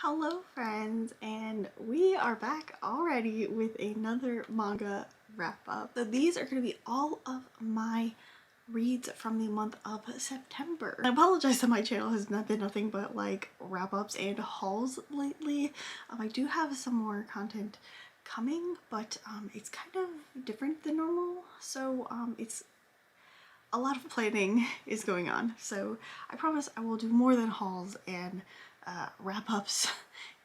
Hello friends, and we are back already with another manga wrap up. So these are going to be all of my reads from the month of September. I apologize that my channel has not been nothing but like wrap ups and hauls lately. I do have some more content coming, but it's kind of different than normal. So it's a lot of planning is going on. So I promise I will do more than hauls and wrap-ups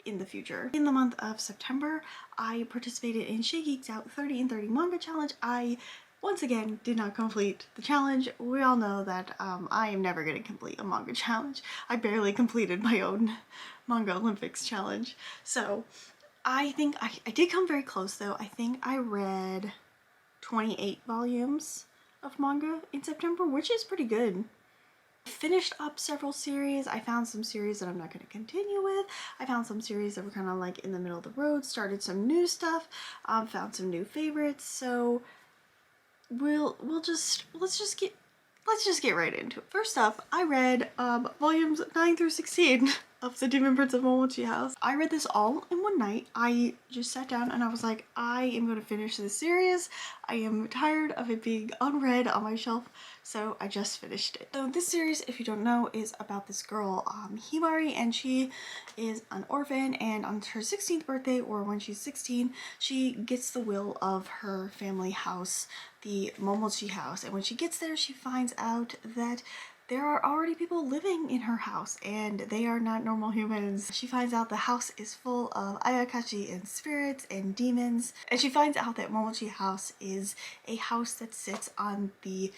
in the future. In the month of September, I participated in She Geeks Out 30 in 30 manga challenge. I once again did not complete the challenge. We all know that I am never going to complete a manga challenge. I barely completed my own manga Olympics challenge. So I think I did come very close though. I think I read 28 volumes of manga in September, which is pretty good. Finished up several series. I found some series that I'm not going to continue with. I found some series that were kind of like in the middle of the road, started some new stuff, found some new favorites. So let's just get right into it. First up, I read volumes 9 through 16 of the Demon Prince of Momochi house. I read this all in one night. I just sat down and I was like, I am going to finish this series. I am tired of it being unread on my shelf, so I just finished it. So this series, if you don't know, is about this girl, Himari, and she is an orphan, and on her 16th birthday, or when she's 16, she gets the will of her family house, the Momochi house, and when she gets there, she finds out that there are already people living in her house and they are not normal humans. She finds out the house is full of ayakashi and spirits and demons, and she finds out that Momochi house is a house that sits on the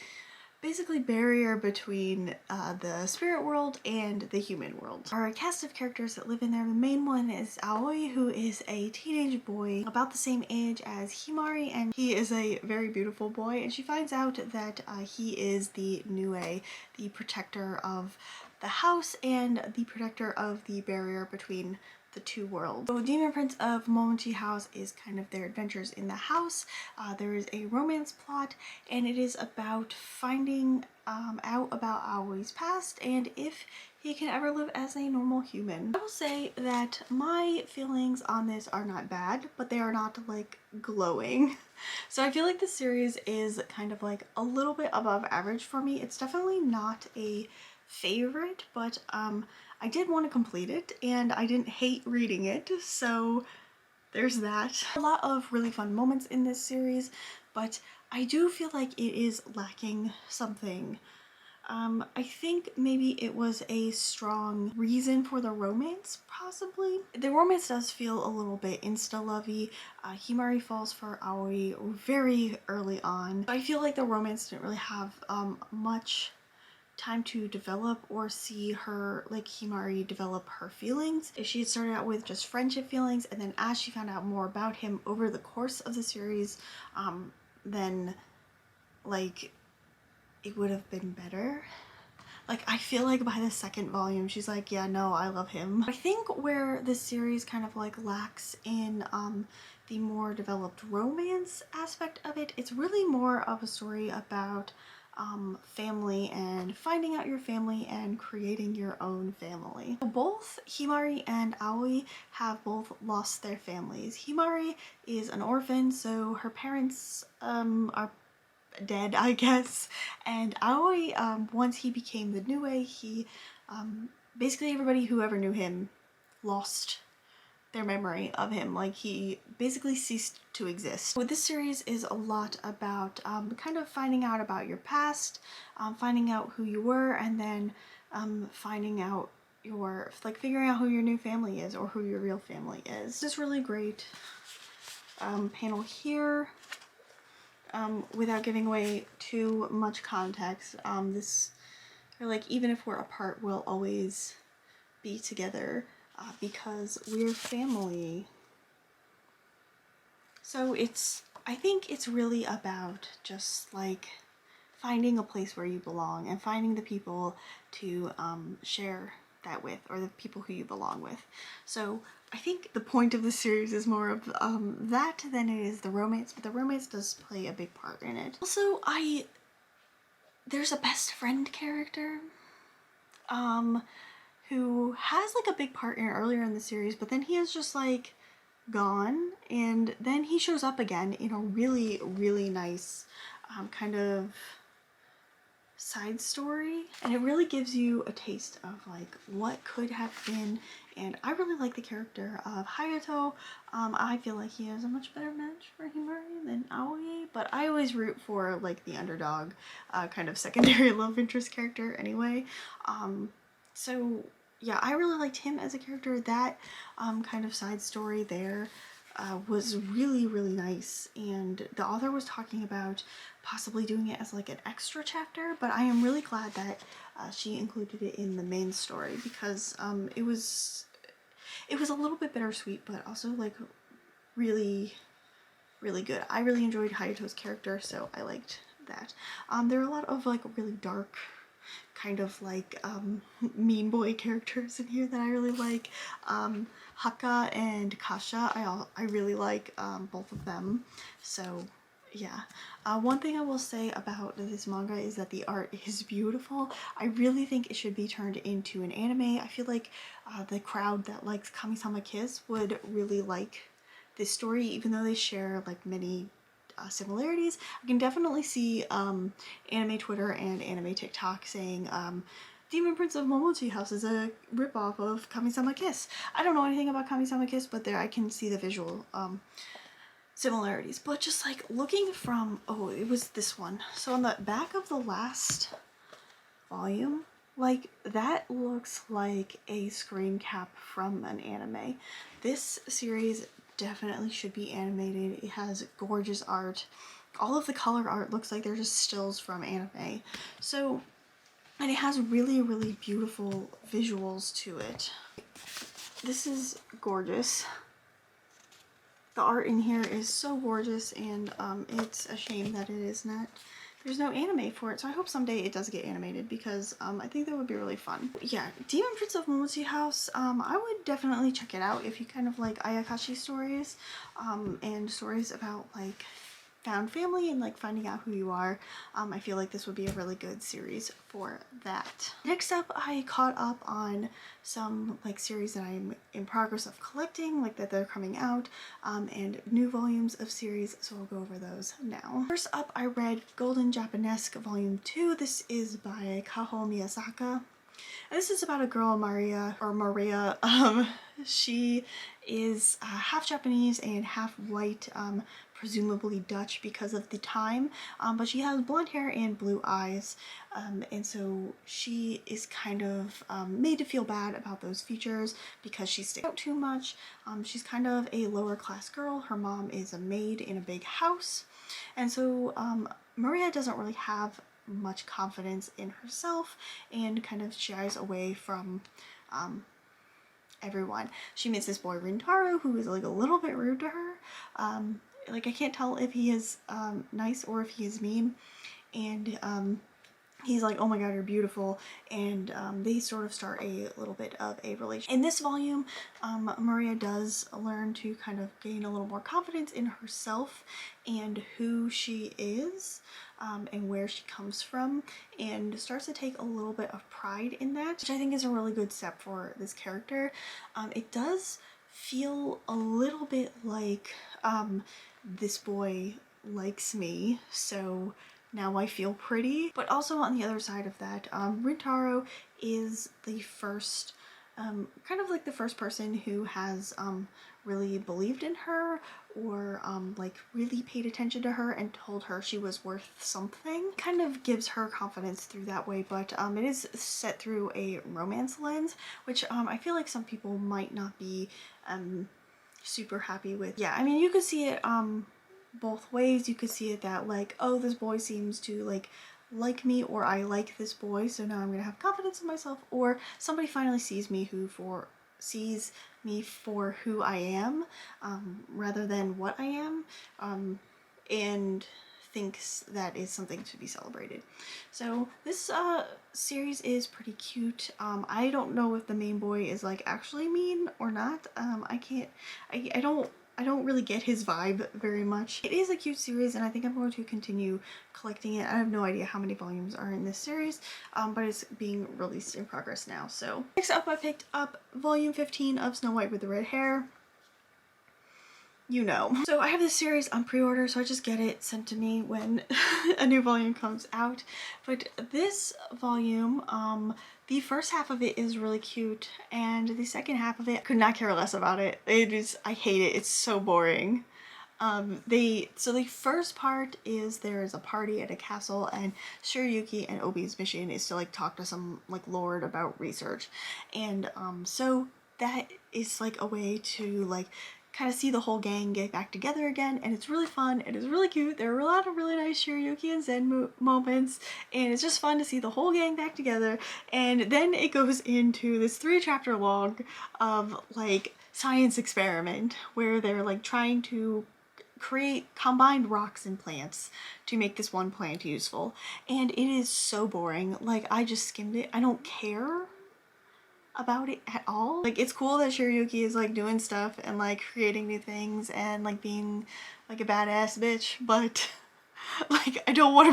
basically barrier between the spirit world and the human world. There are a cast of characters that live in there. The main one is Aoi, who is a teenage boy about the same age as Himari, and he is a very beautiful boy, and she finds out that he is the Nue, the protector of the house and the protector of the barrier between the two worlds. So Demon Prince of Momochi house is kind of their adventures in the house. There is a romance plot, and it is about finding out about Aoi's past and if he can ever live as a normal human. I will say that my feelings on this are not bad, but they are not like glowing. So I feel like the series is kind of like a little bit above average for me. It's definitely not a favorite, but I did want to complete it and I didn't hate reading it, so there's that. A lot of really fun moments in this series, but I do feel like it is lacking something. I think maybe it was a strong reason for the romance, possibly. The romance does feel a little bit insta-lovey. Himari falls for Aoi very early on. I feel like the romance didn't really have much time to develop or see her, like Himari, develop her feelings. If she had started out with just friendship feelings, and then as she found out more about him over the course of the series, then like it would have been better. Like, I feel like by the second volume she's like, yeah, no, I love him. I think where this series kind of like lacks in the more developed romance aspect of it, it's really more of a story about family and finding out your family and creating your own family. Both Himari and Aoi have both lost their families. Himari is an orphan, so her parents are dead, I guess, and Aoi, once he became the Nue, he basically everybody who ever knew him lost their memory of him. Like, he basically ceased to exist. So this series is a lot about kind of finding out about your past, finding out who you were, and then finding out your, like, figuring out who your new family is or who your real family is. This really great panel here. Without giving away too much context, this, or like, even if we're apart, we'll always be together because we're family. So I think it's really about just like finding a place where you belong and finding the people to share that with, or the people who you belong with. So I think the point of the series is more of that than it is the romance, but the romance does play a big part in it. Also, there's a best friend character who has like a big part in earlier in the series, but then he is just like gone, and then he shows up again in a really, really nice kind of side story, and it really gives you a taste of like what could have been. And I really like the character of Hayato. I feel like he is a much better match for Himari than Aoye, but I always root for like the underdog kind of secondary love interest character anyway. So yeah, I really liked him as a character. That kind of side story there was really, really nice, and the author was talking about possibly doing it as like an extra chapter, but I am really glad that she included it in the main story, because it was a little bit bittersweet, but also like really, really good. I really enjoyed Hayato's character, so I liked that. There are a lot of like really dark kind of like mean boy characters in here that I really like. Haka and Kasha, I really like both of them. So yeah. One thing I will say about this manga is that the art is beautiful. I really think it should be turned into an anime. I feel like the crowd that likes Kami-sama Kiss would really like this story, even though they share like many similarities. I can definitely see anime Twitter and anime TikTok saying Demon Prince of Momochi House is a ripoff of Kami-sama Kiss. I don't know anything about Kami-sama Kiss, but there I can see the visual similarities. But just like looking from, oh, it was this one. So on the back of the last volume, like that looks like a screen cap from an anime. This series definitely should be animated. It has gorgeous art. All of the color art looks like they're just stills from anime. So, and it has really, really beautiful visuals to it. This is gorgeous. The art in here is so gorgeous, and it's a shame that there's no anime for it, so I hope someday it does get animated, because I think that would be really fun. Yeah, Demon Prince of Momochi House, I would definitely check it out if you kind of like Ayakashi stories, and stories about like found family and like finding out who you are. I feel like this would be a really good series for that. Next up, I caught up on some like series that I'm in progress of collecting, like that they're coming out, and new volumes of series, so I'll go over those now. First up, I read Golden Japanesque Volume 2. This is by Kaho Miyazaka. This is about a girl, Maria. She is half Japanese and half white, presumably Dutch because of the time, but she has blonde hair and blue eyes, and so she is kind of made to feel bad about those features because she sticks out too much. She's kind of a lower class girl. Her mom is a maid in a big house, and so Maria doesn't really have much confidence in herself and kind of shies away from everyone. She meets this boy Rintaro who is like a little bit rude to her. Like I can't tell if he is nice or if he is mean, and he's like, oh my god, you're beautiful, and they sort of start a little bit of a relationship. In this volume, Maria does learn to kind of gain a little more confidence in herself and who she is, and where she comes from, and starts to take a little bit of pride in that, which I think is a really good step for this character. It does feel a little bit like this boy likes me, so now I feel pretty. But also on the other side of that, Rintaro is the first, kind of like the first person who has really believed in her, or like really paid attention to her and told her she was worth something. Kind of gives her confidence through that way, but it is set through a romance lens, which I feel like some people might not be super happy with. Yeah, I mean, you could see it both ways. You could see it that like, oh, this boy seems to like me, or I like this boy, so now I'm gonna have confidence in myself, or somebody finally sees me for who I am, rather than what I am, and thinks that is something to be celebrated. So this series is pretty cute. I don't know if the main boy is like actually mean or not. I don't I don't really get his vibe very much. It is a cute series and I think I'm going to continue collecting it. I have no idea how many volumes are in this series, but it's being released in progress now. So next up, I picked up volume 15 of Snow White with the Red Hair. You know. So I have this series on pre-order, so I just get it sent to me when a new volume comes out. But this volume, the first half of it is really cute, and the second half of it, I could not care less about it. I hate it. It's so boring. So the first part is there is a party at a castle, and Shiryuki and Obi's mission is to like talk to some like lord about research, and so that is like a way to like kind of see the whole gang get back together again, and it's really fun. It is really cute. There are a lot of really nice Shiryuki and Zen moments, and it's just fun to see the whole gang back together. And then it goes into this 3-chapter long of like science experiment where they're like trying to create combined rocks and plants to make this one plant useful, and it is so boring. Like, I just skimmed it. I don't care about it at all. Like, it's cool that Shiryuki is like doing stuff and like creating new things and like being like a badass bitch, but like I don't want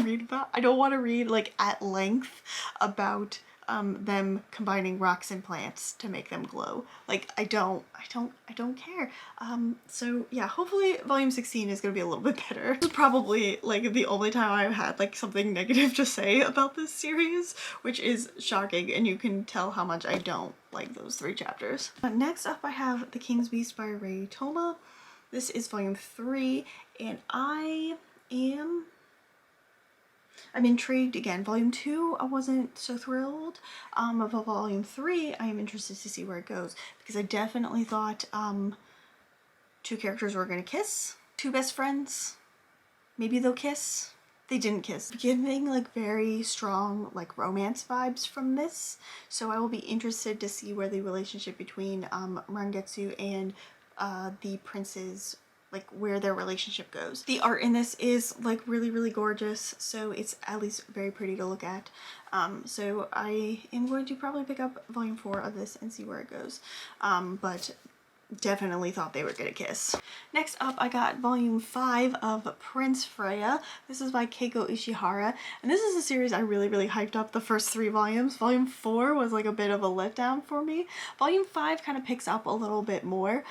to read like at length about them combining rocks and plants to make them glow. Like, I don't care. So yeah, hopefully volume 16 is gonna be a little bit better. This is probably like the only time I've had like something negative to say about this series, which is shocking, and you can tell how much I don't like those 3 chapters. Next up, I have The King's Beast by Ray Toma. This is volume 3, and I'm intrigued again. Volume 2, I wasn't so thrilled. But volume 3, I am interested to see where it goes, because I definitely thought 2 characters were gonna kiss. 2 best friends. Maybe they'll kiss. They didn't kiss. Giving like very strong like romance vibes from this. So I will be interested to see where the relationship between Rangetsu and the princes, like where their relationship goes. The art in this is like really gorgeous, so it's at least very pretty to look at. So I am going to probably pick up volume 4 of this and see where it goes. But definitely thought they were gonna kiss. Next up, I got volume 5 of Prince Freya. This is by Keiko Ishihara, and this is a series I really hyped up the first 3 volumes. Volume 4 was like a bit of a letdown for me. Volume 5 kind of picks up a little bit more.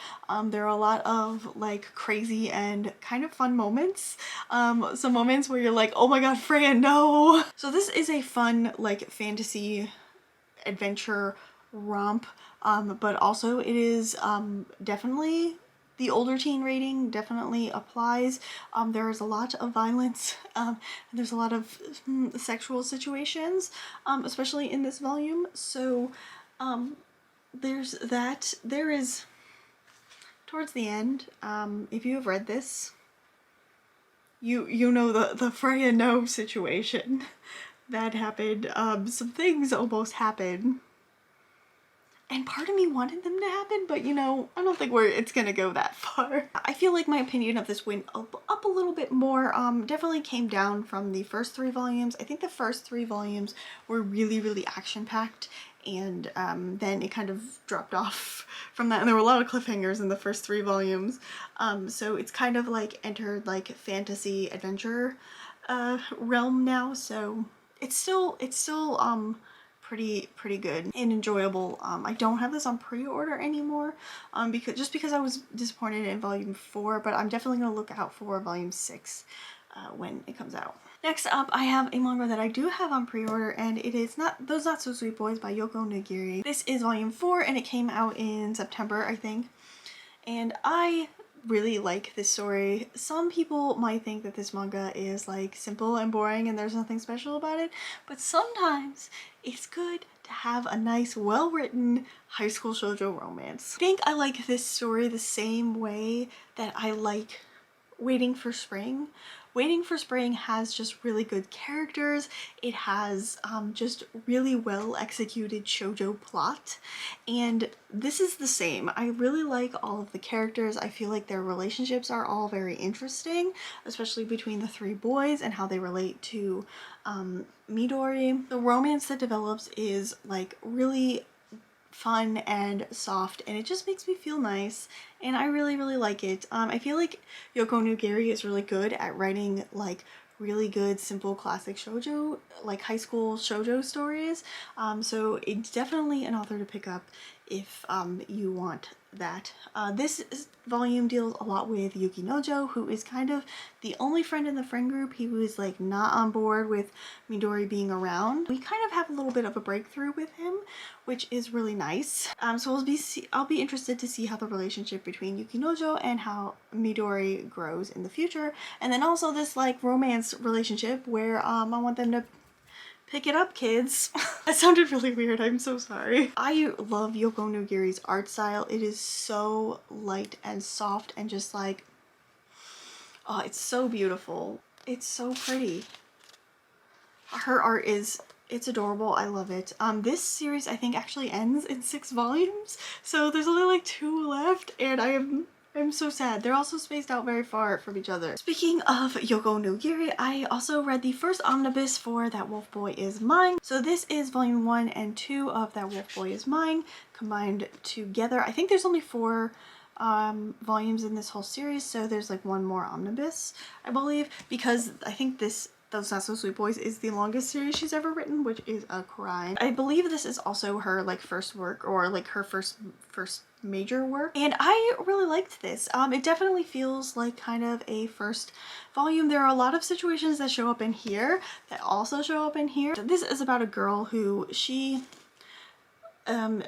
There are a lot of like crazy and kind of fun moments. Some moments where you're like, oh my god, Freya, no! So this is a fun like fantasy adventure romp, but also it is definitely the older teen rating definitely applies. There is a lot of violence, and there's a lot of sexual situations, especially in this volume. So there's that. There is, towards the end, if you have read this, you know the Freya no situation that happened. Some things almost happened, and part of me wanted them to happen, but you know, I don't think it's gonna go that far. I feel like my opinion of this went up a little bit more. Definitely came down from the first 3 volumes. I think the first 3 volumes were really action-packed, and then it kind of dropped off from that, and there were a lot of cliffhangers in the first 3 volumes. So it's kind of like entered like fantasy adventure realm now, so it's still pretty good and enjoyable. I don't have this on pre-order anymore, because I was disappointed in volume 4, but I'm definitely gonna look out for volume 6 when it comes out. Next up, I have a manga that I do have on pre-order, and it is Those Not So Sweet Boys by Yoko Nagiri. This is volume 4, and it came out in September, I think, and I really like this story. Some people might think that this manga is like simple and boring and there's nothing special about it, but sometimes it's good to have a nice, well-written high school shoujo romance. I think I like this story the same way that I like Waiting for Spring. Waiting for Spring has just really good characters. It has just really well executed shoujo plot, and this is the same. I really like all of the characters. I feel like their relationships are all very interesting, especially between the 3 boys and how they relate to Midori. The romance that develops is like really fun and soft, and it just makes me feel nice, and I really like it. I feel like Yoko Nugiri is really good at writing like really good simple classic shoujo, like high school shoujo stories, so it's definitely an author to pick up if you want that. Volume deals a lot with Yuki Nojo, who is kind of the only friend in the friend group. He was like not on board with Midori being around. We kind of have a little bit of a breakthrough with him, which is really nice. So I'll be interested to see how the relationship between Yuki Nojo and how Midori grows in the future. And then also this like romance relationship where I want them to pick it up, kids. That sounded really weird, I'm so sorry. I love Yoko Nugiri's art style. It is so light and soft and just like, oh, it's so beautiful. It's so pretty. Her art is, it's adorable. I love it. This series I think actually ends in 6 volumes, so there's only like 2 left, and I'm so sad. They're also spaced out very far from each other. Speaking of Yoko Nogiri, I also read the first omnibus for That Wolf Boy Is Mine. So this is volume 1 and 2 of That Wolf Boy Is Mine combined together. I think there's only 4 volumes in this whole series, so there's like 1 more omnibus, I believe, because I think Those Not So Sweet Boys is the longest series she's ever written, which is a crime. I believe this is also her like first work, or like her first major work, and I really liked this. It definitely feels like kind of a first volume. There are a lot of situations that show up in here that also show up in here. This is about a girl who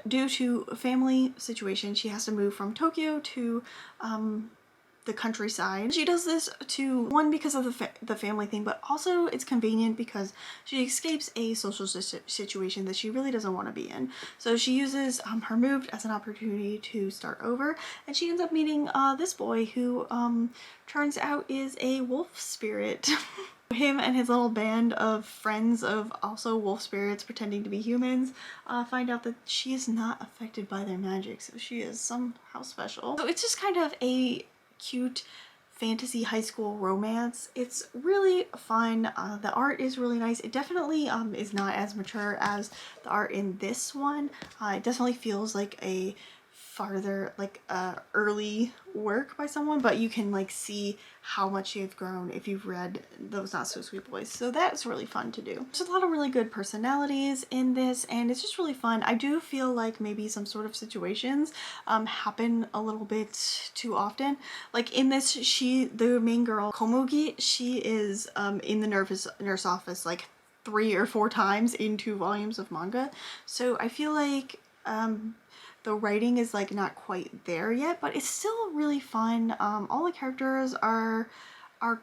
due to a family situation, she has to move from Tokyo to the countryside. She does this because of the family thing, but also it's convenient because she escapes a social situation that she really doesn't want to be in. So she uses her move as an opportunity to start over, and she ends up meeting this boy who turns out is a wolf spirit. Him and his little band of friends of also wolf spirits pretending to be humans find out that she is not affected by their magic, so she is somehow special. So it's just kind of a cute fantasy high school romance. It's really fun. The art is really nice. It definitely is not as mature as the art in this one. It definitely feels like a farther, like early work by someone, but you can like see how much you've grown if you've read Those Not So Sweet Boys, so that's really fun to do. There's a lot of really good personalities in this, and it's just really fun. I do feel like maybe some sort of situations happen a little bit too often. Like in this, the main girl Komugi, she is in the nurse office like 3 or 4 times in 2 volumes of manga, so I feel like the writing is like not quite there yet, but it's still really fun. All the characters are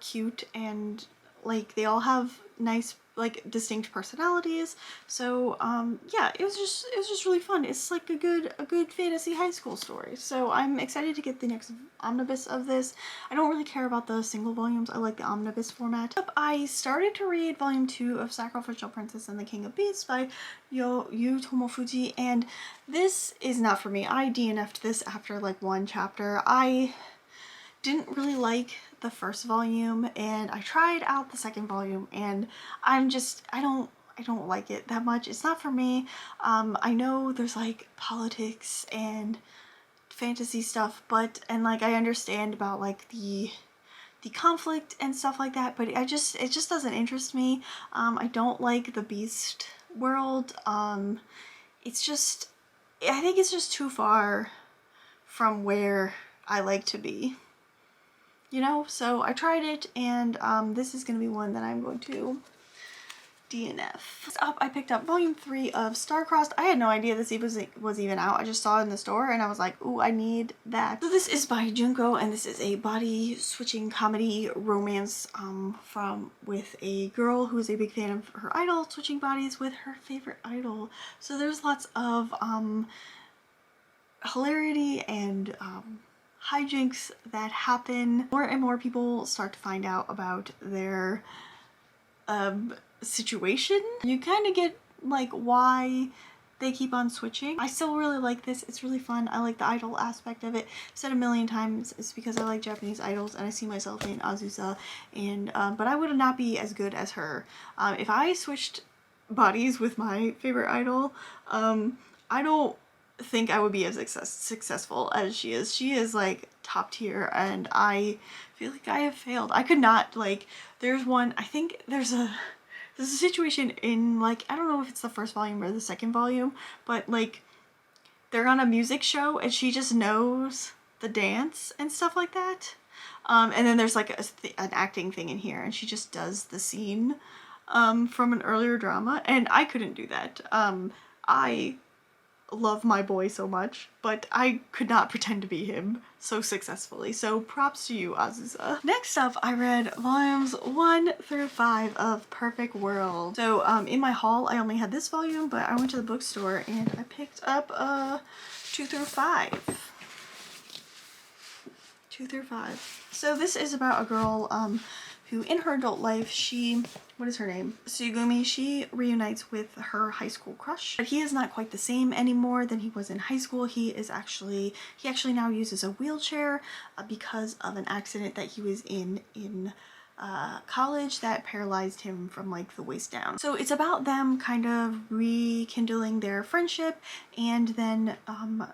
cute, and like they all have nice like distinct personalities. So yeah, it was just really fun. It's like a good fantasy high school story. So I'm excited to get the next omnibus of this. I don't really care about the single volumes. I like the omnibus format. I started to read volume 2 of Sacrificial Princess and the King of Beasts by Yu Tomofuji, and this is not for me. I DNF'd this after like 1 chapter. I didn't really like the first volume, and I tried out the second volume, and I don't like it that much. It's not for me. I know there's like politics and fantasy stuff, and like I understand about like the conflict and stuff like that, but it just doesn't interest me. I don't like the beast world. It's just, I think it's just too far from where I like to be, you know? So I tried it, and this is gonna be one that I'm going to DNF. Next up, I picked up volume 3 of Starcrossed. I had no idea this was even out. I just saw it in the store and I was like, ooh, I need that. So this is by Junko, and this is a body switching comedy romance with a girl who is a big fan of her idol switching bodies with her favorite idol. So there's lots of hilarity and hijinks that happen. More and more people start to find out about their situation. You kind of get like why they keep on switching. I still really like this. It's really fun. I like the idol aspect of it. I've said a million times, it's because I like Japanese idols and I see myself in Azusa, and but I would not be as good as her. If I switched bodies with my favorite idol, I don't think I would be as successful as she is. She is like top tier, and I feel like I have failed. I could not, like, there's one, I think there's a situation in, like, I don't know if it's the first volume or the second volume, but like they're on a music show and she just knows the dance and stuff like that. And then there's like an acting thing in here, and she just does the scene from an earlier drama, and I couldn't do that. I love my boy so much, but I could not pretend to be him so successfully. So props to you, Azusa. Next up, I read volumes 1 through 5 of Perfect World. So in my haul, I only had this volume, but I went to the bookstore and I picked up 2 through 5. 2 through 5. So this is about a girl who in her adult life, what is her name? Sugumi, she reunites with her high school crush. But he is not quite the same anymore than he was in high school. He actually now uses a wheelchair because of an accident that he was in college that paralyzed him from like the waist down. So it's about them kind of rekindling their friendship and then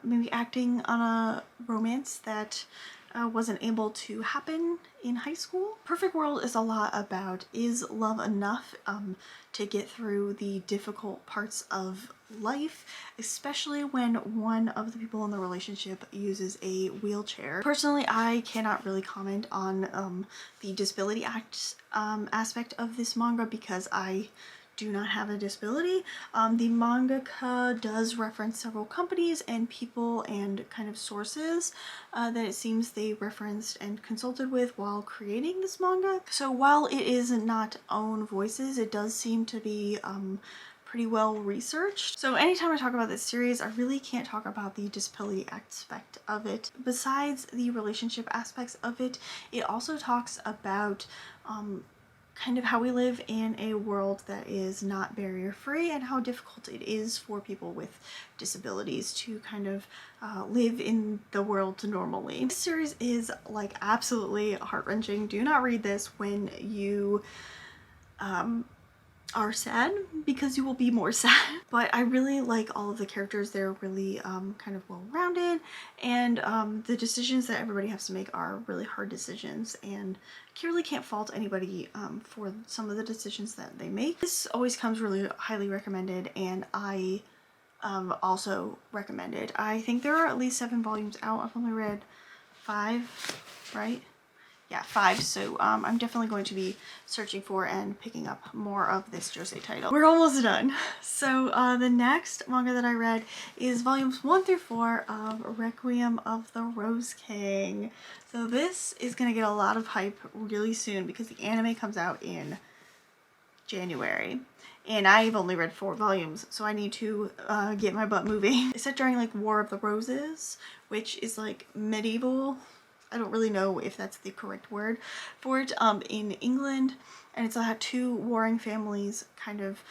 maybe acting on a romance that wasn't able to happen in high school. Perfect World is a lot about, is love enough to get through the difficult parts of life, especially when one of the people in the relationship uses a wheelchair. Personally, I cannot really comment on the disability aspect of this manga because I do not have a disability. The mangaka does reference several companies and people and kind of sources that it seems they referenced and consulted with while creating this manga. So while it is not own voices, it does seem to be pretty well researched. So anytime I talk about this series, I really can't talk about the disability aspect of it. Besides the relationship aspects of it, it also talks about kind of how we live in a world that is not barrier free and how difficult it is for people with disabilities to kind of live in the world normally. This series is like absolutely heart-wrenching. Do not read this when you are sad, because you will be more sad. But I really like all of the characters. They're really kind of well-rounded, and the decisions that everybody has to make are really hard decisions, and I really can't fault anybody for some of the decisions that they make. This always comes really highly recommended, and I also recommend it. I think there are at least 7 volumes out. I've only read 5, right? Yeah, 5, so I'm definitely going to be searching for and picking up more of this josei title. We're almost done. So the next manga that I read is volumes 1 through 4 of Requiem of the Rose King. So this is gonna get a lot of hype really soon because the anime comes out in January. And I've only read 4 volumes, so I need to get my butt moving. It's set during like War of the Roses, which is like medieval. I don't really know if that's the correct word for it, in England, and it's about 2 warring families kind of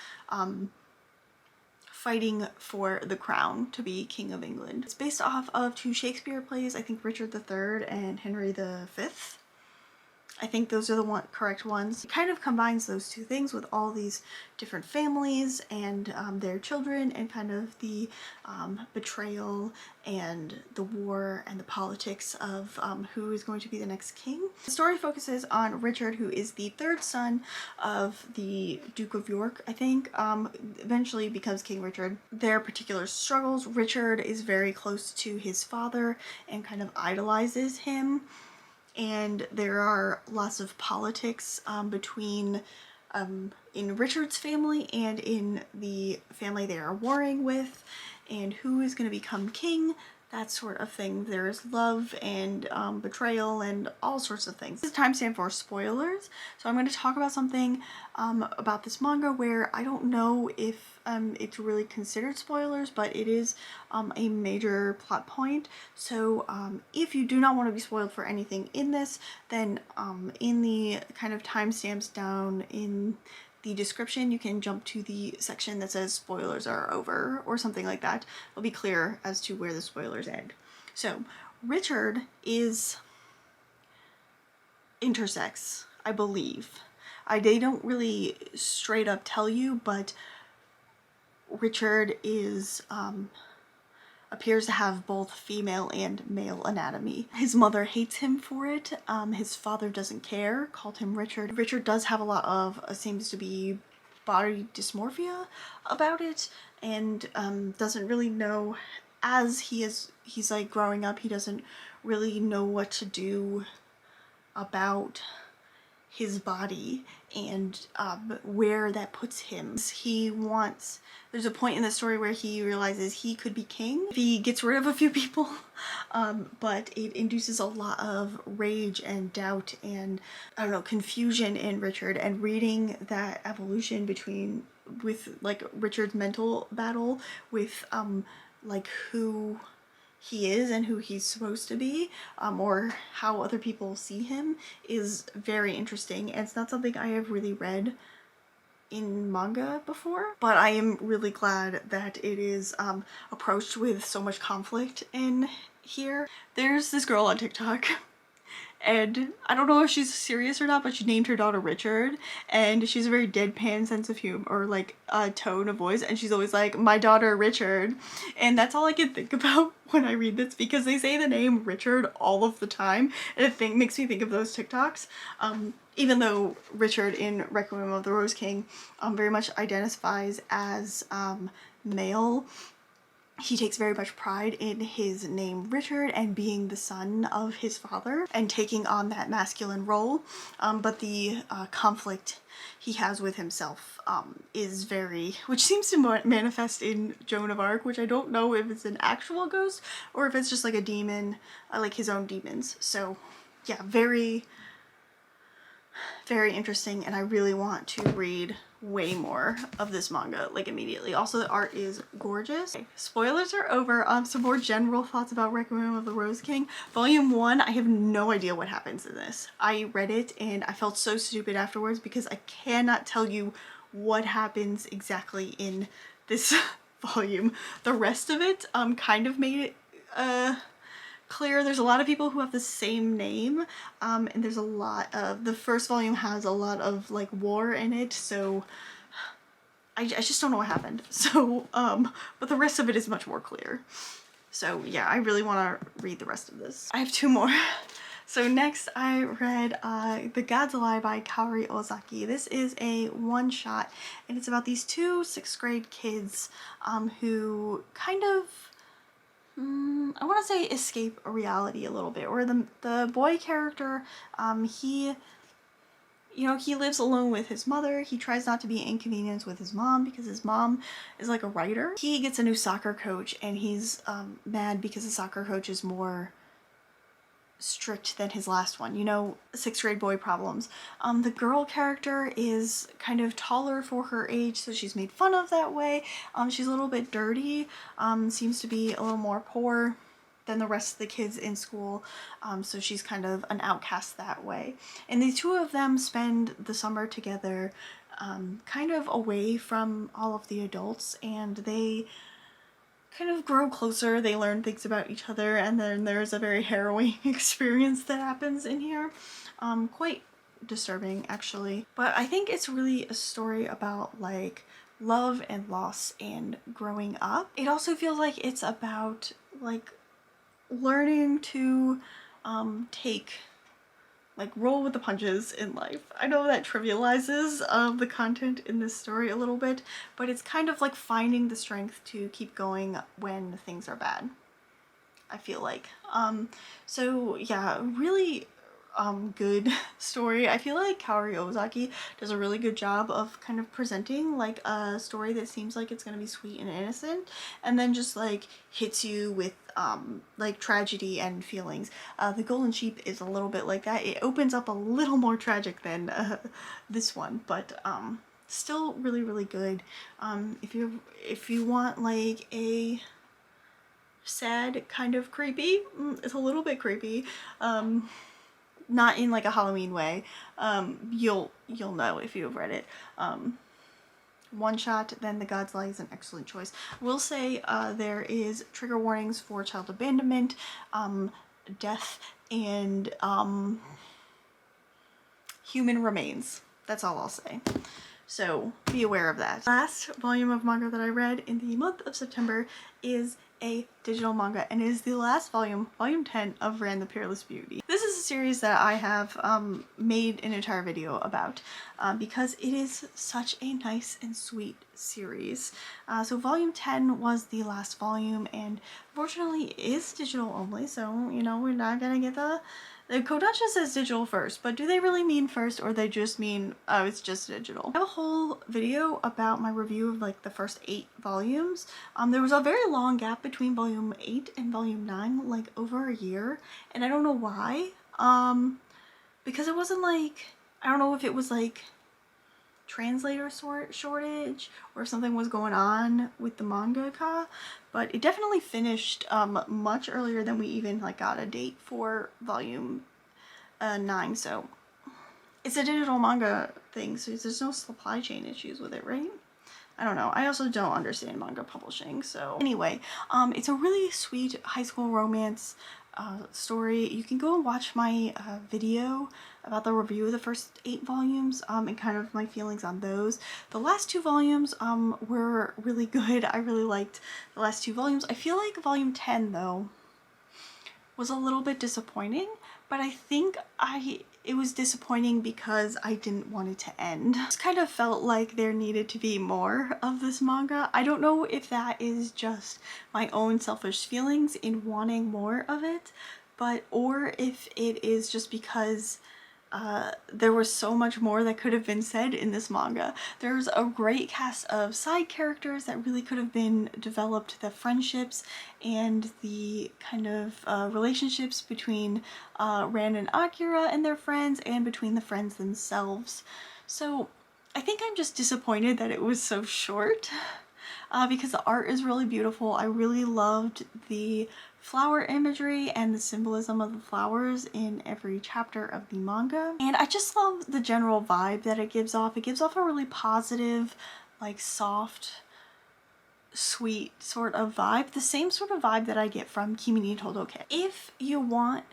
fighting for the crown to be King of England. It's based off of 2 Shakespeare plays, I think Richard III and Henry V. I think those are the correct ones. It kind of combines those 2 things with all these different families and their children, and kind of the betrayal and the war and the politics of who is going to be the next king. The story focuses on Richard, who is the 3rd son of the Duke of York, I think, eventually becomes King Richard. Their particular struggles. Richard is very close to his father and kind of idolizes him. And there are lots of politics between in Richard's family and in the family they are warring with, and who is going to become king, that sort of thing. There is love and betrayal and all sorts of things. This is timestamp for spoilers, so I'm going to talk about something about this manga where I don't know if it's really considered spoilers, but it is a major plot point. So if you do not want to be spoiled for anything in this, then in the kind of timestamps down in the description, you can jump to the section that says spoilers are over or something like that. It'll be clear as to where the spoilers end. So Richard is intersex, I believe. They don't really straight up tell you, but Richard is appears to have both female and male anatomy. His mother hates him for it. His father doesn't care, called him Richard. Richard does have a lot of, seems to be body dysmorphia about it, and doesn't really know, as he's like growing up, he doesn't really know what to do about his body and where that puts him. There's a point in the story where he realizes he could be king if he gets rid of a few people, but it induces a lot of rage and doubt and, I don't know, confusion in Richard, and reading that evolution with like Richard's mental battle with like who he is and who he's supposed to be, or how other people see him, is very interesting. And it's not something I have really read in manga before, but I am really glad that it is approached with so much conflict in here. There's this girl on TikTok, and I don't know if she's serious or not, but she named her daughter Richard, and she's a very deadpan sense of humor, or like a tone of voice, and she's always like, my daughter Richard, and that's all I can think about when I read this, because they say the name Richard all of the time, and it makes me think of those TikToks. Even though Richard in Requiem of the Rose King very much identifies as male, he takes very much pride in his name Richard and being the son of his father and taking on that masculine role, but the conflict he has with himself is which seems to manifest in Joan of Arc, which I don't know if it's an actual ghost or if it's just like a demon, like his own demons. So yeah, very, very interesting, and I really want to read way more of this manga, like immediately. Also, the art is gorgeous. Okay, spoilers are over. Some more general thoughts about Requiem of the Rose King. Volume 1, I have no idea what happens in this. I read it and I felt so stupid afterwards because I cannot tell you what happens exactly in this volume. The rest of it kind of made it clear. There's a lot of people who have the same name, and there's a lot of, the first volume has a lot of like war in it, so I just don't know what happened. So but the rest of it is much more clear. So yeah, I really want to read the rest of this. I have 2 more. So next I read The God's Lie by Kaori Ozaki. This is a one-shot, and it's about these 2 6th grade kids who kind of, I want to say escape reality a little bit, or the boy character, he lives alone with his mother. He tries not to be an inconvenience with his mom because his mom is like a writer. He gets a new soccer coach, and he's mad because the soccer coach is more strict than his last one. 6th grade boy problems. The girl character is kind of taller for her age, so she's made fun of that way. She's a little bit dirty, seems to be a little more poor than the rest of the kids in school, so she's kind of an outcast that way. And the 2 of them spend the summer together, kind of away from all of the adults, and they kind of grow closer. They learn things about each other, and then there's a very harrowing experience that happens in here. Quite disturbing, actually. But I think it's really a story about like love and loss and growing up. It also feels like it's about like learning to roll with the punches in life. I know that trivializes the content in this story a little bit, but it's kind of like finding the strength to keep going when things are bad, I feel like. So yeah, really good story. I feel like Kaori Ozaki does a really good job of kind of presenting like a story that seems like it's gonna be sweet and innocent, and then just like hits you with like tragedy and feelings. The Golden Sheep is a little bit like that. It opens up a little more tragic than this one, but still really, really good. If you want like a sad kind of creepy, it's a little bit creepy, not in like a Halloween way, you'll know if you've read it. One shot, then The God's Lie is an excellent choice. We'll say there is trigger warnings for child abandonment, death, and human remains. That's all I'll say. So be aware of that. Last volume of manga that I read in the month of September is a digital manga, and it is the last volume, volume 10 of Ran the Peerless Beauty. This is a series that I have made an entire video about because it is such a nice and sweet series. So volume 10 was the last volume, and unfortunately it is digital only, so you know, we're not gonna get the Kodansha says digital first, but do they really mean first, or they just mean, oh, it's just digital? I have a whole video about my review of like the first 8 volumes. There was a very long gap between volume 8 and volume 9, like over a year, and I don't know why. Because it wasn't like, I don't know if it was like translator shortage or something was going on with the mangaka, but it definitely finished much earlier than we even like got a date for volume 9. So it's a digital manga thing, so there's no supply chain issues with it, right? I don't know. I also don't understand manga publishing. So anyway, it's a really sweet high school romance story. You can go and watch my video about the review of the first 8 volumes and kind of my feelings on those. The last 2 volumes were really good. I really liked the last 2 volumes. I feel like volume 10 though was a little bit disappointing, but I think it was disappointing because I didn't want it to end. I just kind of felt like there needed to be more of this manga. I don't know if that is just my own selfish feelings in wanting more of it, or if it is just because there was so much more that could have been said in this manga. There's a great cast of side characters that really could have been developed, the friendships and the kind of relationships between Ran and Akira and their friends, and between the friends themselves. So I think I'm just disappointed that it was so short because the art is really beautiful. I really loved the flower imagery and the symbolism of the flowers in every chapter of the manga. And I just love the general vibe that it gives off. It gives off a really positive, like soft, sweet sort of vibe. The same sort of vibe that I get from Kimi ni Todoke. If you want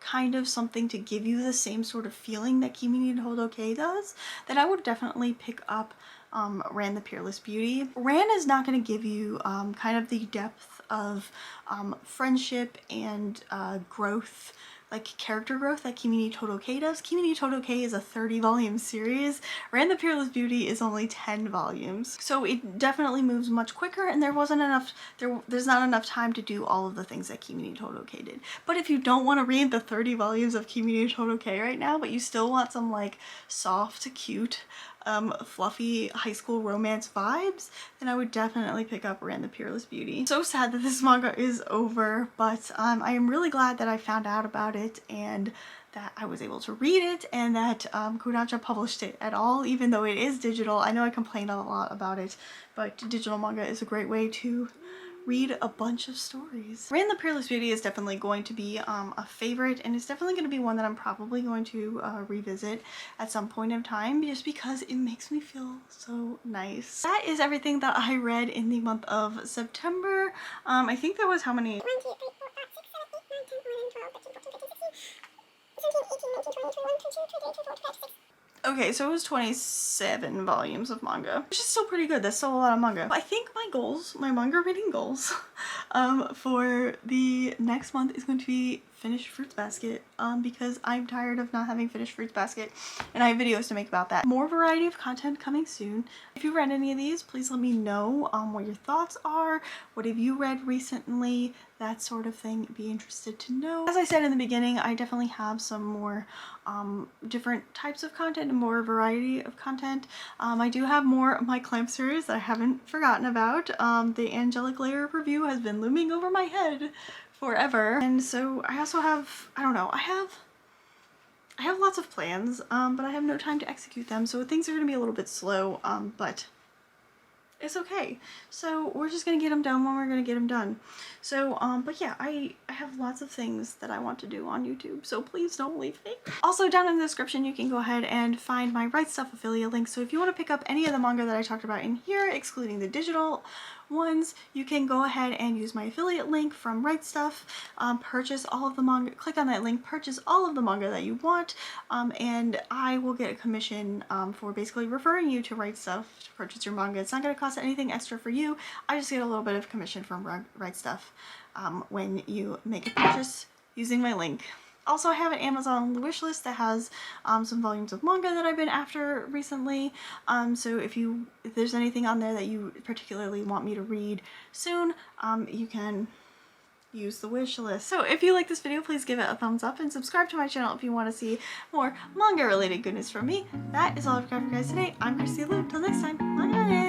kind of something to give you the same sort of feeling that Kimi ni Todoke does, then I would definitely pick up Ran the Peerless Beauty. Ran is not going to give you kind of the depth of friendship and growth, like character growth, that Kimi ni Todoke does. Kimi ni Todoke is a 30-volume series. Ran the Peerless Beauty is only 10 volumes. So it definitely moves much quicker, and there's not enough time to do all of the things that Kimi ni Todoke did. But if you don't want to read the 30 volumes of Kimi ni Todoke right now, but you still want some like soft, cute, fluffy high school romance vibes, then I would definitely pick up Ran the Peerless Beauty. So sad that this manga is over, but I am really glad that I found out about it and that I was able to read it, and that Kodansha published it at all, even though it is digital. I know I complain a lot about it, but digital manga is a great way to read a bunch of stories. Ran the Peerless Beauty is definitely going to be a favorite, and it's definitely going to be one that I'm probably going to revisit at some point in time, just because it makes me feel so nice. That is everything that I read in the month of September. I think that was how many? 1, 2, 3, 4, 5, 6, 7, 8, 9, 10, 11, 12, 13, 14, 15, 16, 17, 18, 19, 20, 21, 22, 23, 24, 25, 26. Okay, so it was 27 volumes of manga, which is still pretty good. That's still a lot of manga. I think my goals, my manga reading goals for the next month is going to be finish Fruits Basket because I'm tired of not having finished Fruits Basket, and I have videos to make about that. More variety of content coming soon. If you read any of these, please let me know what your thoughts are. What have you read recently? That sort of thing. Be interested to know. As I said in the beginning, I definitely have some more different types of content and more variety of content. I do have more of my clamp series that I haven't forgotten about. The Angelic Layer review has been looming over my head forever, and so I also have, I don't know, I have lots of plans, but I have no time to execute them, so things are gonna be a little bit slow, but it's okay. So we're just gonna get them done when we're gonna get them done. So but yeah, I have lots of things that I want to do on YouTube, so please don't leave me. Also, down in the description you can go ahead and find my Right Stuff affiliate link, so if you want to pick up any of the manga that I talked about in here, excluding the digital ones, you can go ahead and use my affiliate link from Right Stuff, purchase all of the manga, click on that link, purchase all of the manga that you want, and I will get a commission for basically referring you to Right Stuff to purchase your manga. It's not going to cost anything extra for you. I just get a little bit of commission from Right Stuff when you make a purchase using my link. Also, I have an Amazon wish list that has some volumes of manga that I've been after recently. So if there's anything on there that you particularly want me to read soon, you can use the wish list. So if you like this video, please give it a thumbs up and subscribe to my channel if you want to see more manga related goodness from me. That is all I've got for you guys today. I'm Christy Lou. Till next time, bye!